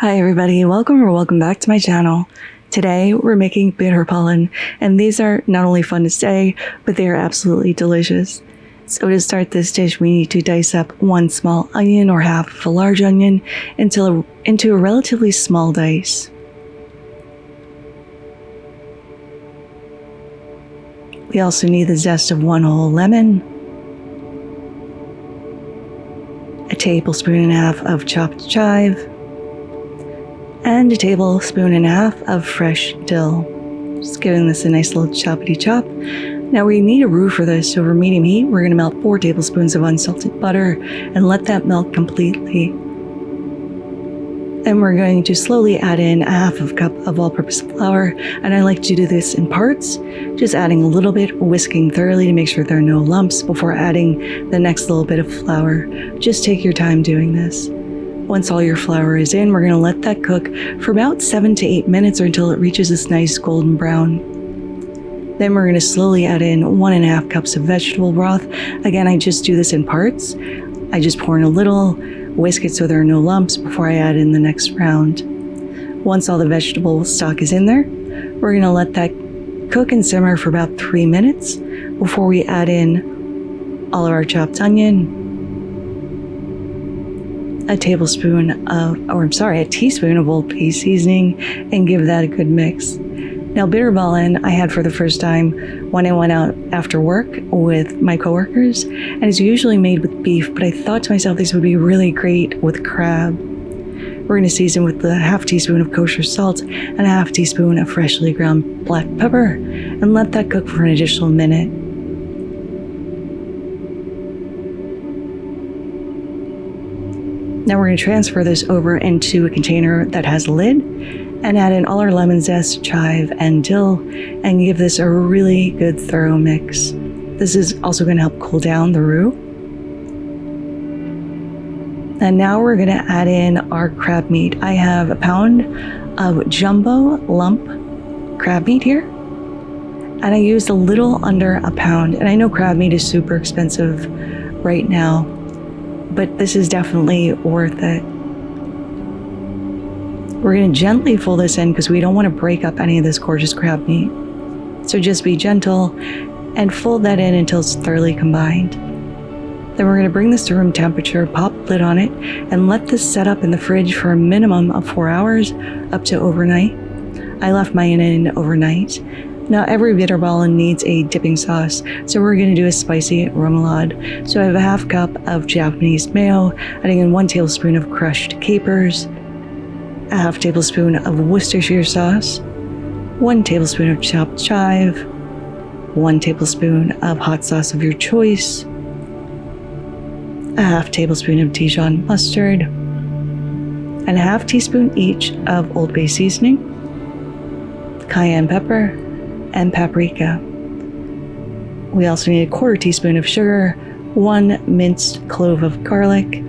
Hi everybody, welcome back to my channel. Today we're making bitterballen, and these are not only fun to say, but they are absolutely delicious. So to start this dish, we need to dice up one small onion or half of a large onion into a relatively small dice. We also need the zest of one whole lemon, a tablespoon and a half of chopped chive, and a tablespoon and a half of fresh dill. Just giving this a nice little choppity chop. Now we need a roux for this, so over medium heat, we're going to melt 4 tablespoons of unsalted butter and let that melt completely. Then we're going to slowly add in a half of a cup of all-purpose flour, and I like to do this in parts, just adding a little bit, whisking thoroughly to make sure there are no lumps before adding the next little bit of flour. Just take your time doing this. Once all your flour is in, we're going to let that cook for about 7 to 8 minutes or until it reaches this nice golden brown. Then we're going to slowly add in 1.5 cups of vegetable broth. Again, I just do this in parts. I just pour in a little, whisk it so there are no lumps before I add in the next round. Once all the vegetable stock is in there, we're going to let that cook and simmer for about 3 minutes before we add in all of our chopped onion, a teaspoon of Old Bay seasoning, and give that a good mix. Now, bitterballen I had for the first time when I went out after work with my coworkers, and it's usually made with beef, but I thought to myself this would be really great with crab. We're going to season with a half teaspoon of kosher salt and a half teaspoon of freshly ground black pepper, and let that cook for an additional minute. Now we're going to transfer this over into a container that has a lid and add in all our lemon zest, chive, and dill, and give this a really good thorough mix. This is also going to help cool down the roux. And now we're going to add in our crab meat. I have a pound of jumbo lump crab meat here, and I used a little under a pound. And I know crab meat is super expensive right now, but this is definitely worth it. We're going to gently fold this in because we don't want to break up any of this gorgeous crab meat. So just be gentle and fold that in until it's thoroughly combined. Then we're going to bring this to room temperature, pop the lid on it, and let this set up in the fridge for a minimum of 4 hours up to overnight. I left mine in overnight. Now every bitterballen needs a dipping sauce, so we're going to do a spicy remoulade. So I have a half cup of Japanese mayo, adding in 1 tablespoon of crushed capers, a half tablespoon of Worcestershire sauce, 1 tablespoon of chopped chive, 1 tablespoon of hot sauce of your choice, a half tablespoon of Dijon mustard, and a half teaspoon each of Old Bay seasoning, cayenne pepper, and paprika. We also need a 1/4 teaspoon of sugar, 1 minced clove of garlic,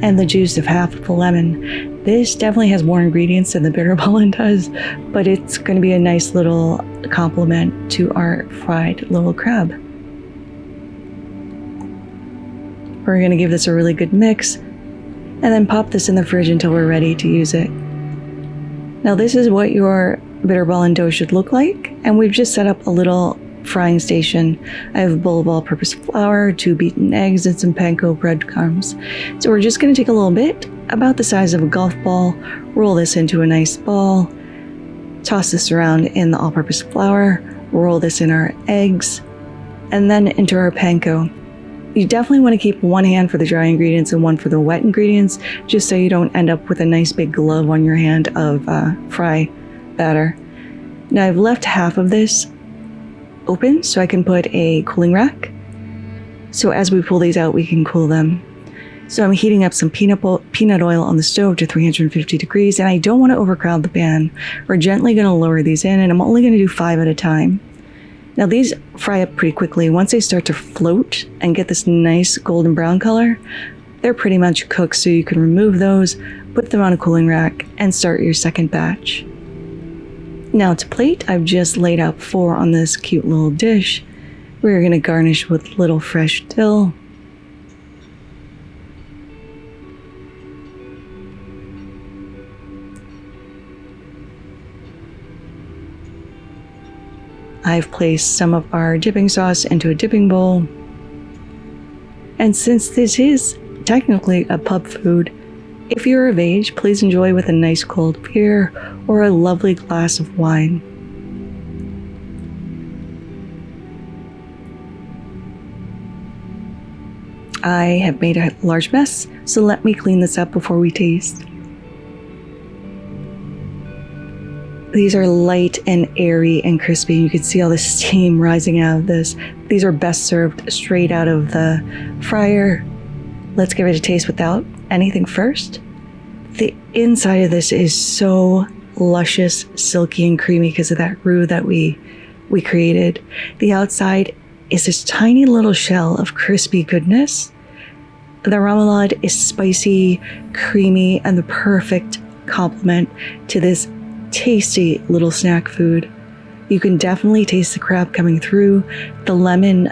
and the juice of half of a lemon. This definitely has more ingredients than the bitterballen does, but it's going to be a nice little complement to our fried little crab. We're going to give this a really good mix, and then pop this in the fridge until we're ready to use it. Now this is what your bitterballen dough should look like, and we've just set up a little frying station. I have a bowl of all-purpose flour, 2 beaten eggs, and some panko breadcrumbs. So we're just going to take a little bit, about the size of a golf ball, roll this into a nice ball, toss this around in the all-purpose flour, roll this in our eggs, and then into our panko. You definitely want to keep one hand for the dry ingredients and one for the wet ingredients, just so you don't end up with a nice big glove on your hand of fry batter. Now I've left half of this open so I can put a cooling rack, so as we pull these out we can cool them. So I'm heating up some peanut oil on the stove to 350 degrees, and I don't want to overcrowd the pan. We're gently going to lower these in, and I'm only going to do 5 at a time. Now these fry up pretty quickly. Once they start to float and get this nice golden brown color, they're pretty much cooked, so you can remove those, put them on a cooling rack, and start your second batch. Now to plate, I've just laid out 4 on this cute little dish. We're going to garnish with little fresh dill, I've placed some of our dipping sauce into a dipping bowl. And since this is technically a pub food, if you're of age, please enjoy with a nice cold beer or a lovely glass of wine. I have made a large mess, so let me clean this up before we taste. These are light and airy and crispy. You can see all the steam rising out of this. These are best served straight out of the fryer. Let's give it a taste without anything first. The inside of this is so luscious, silky, and creamy because of that roux that we created. The outside is this tiny little shell of crispy goodness. The remoulade is spicy, creamy, and the perfect complement to this tasty little snack food. You can definitely taste the crab coming through. The lemon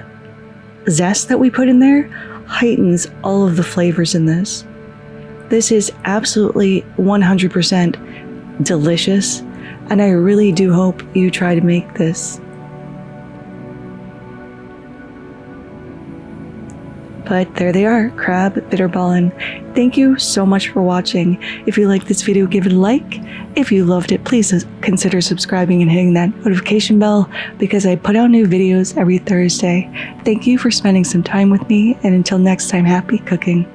zest that we put in there heightens all of the flavors in this. This is absolutely 100% delicious, and I really do hope you try to make this. But there they are, crab bitterballen. Thank you so much for watching. If you liked this video, give it a like. If you loved it, please consider subscribing and hitting that notification bell because I put out new videos every Thursday. Thank you for spending some time with me, and until next time, happy cooking.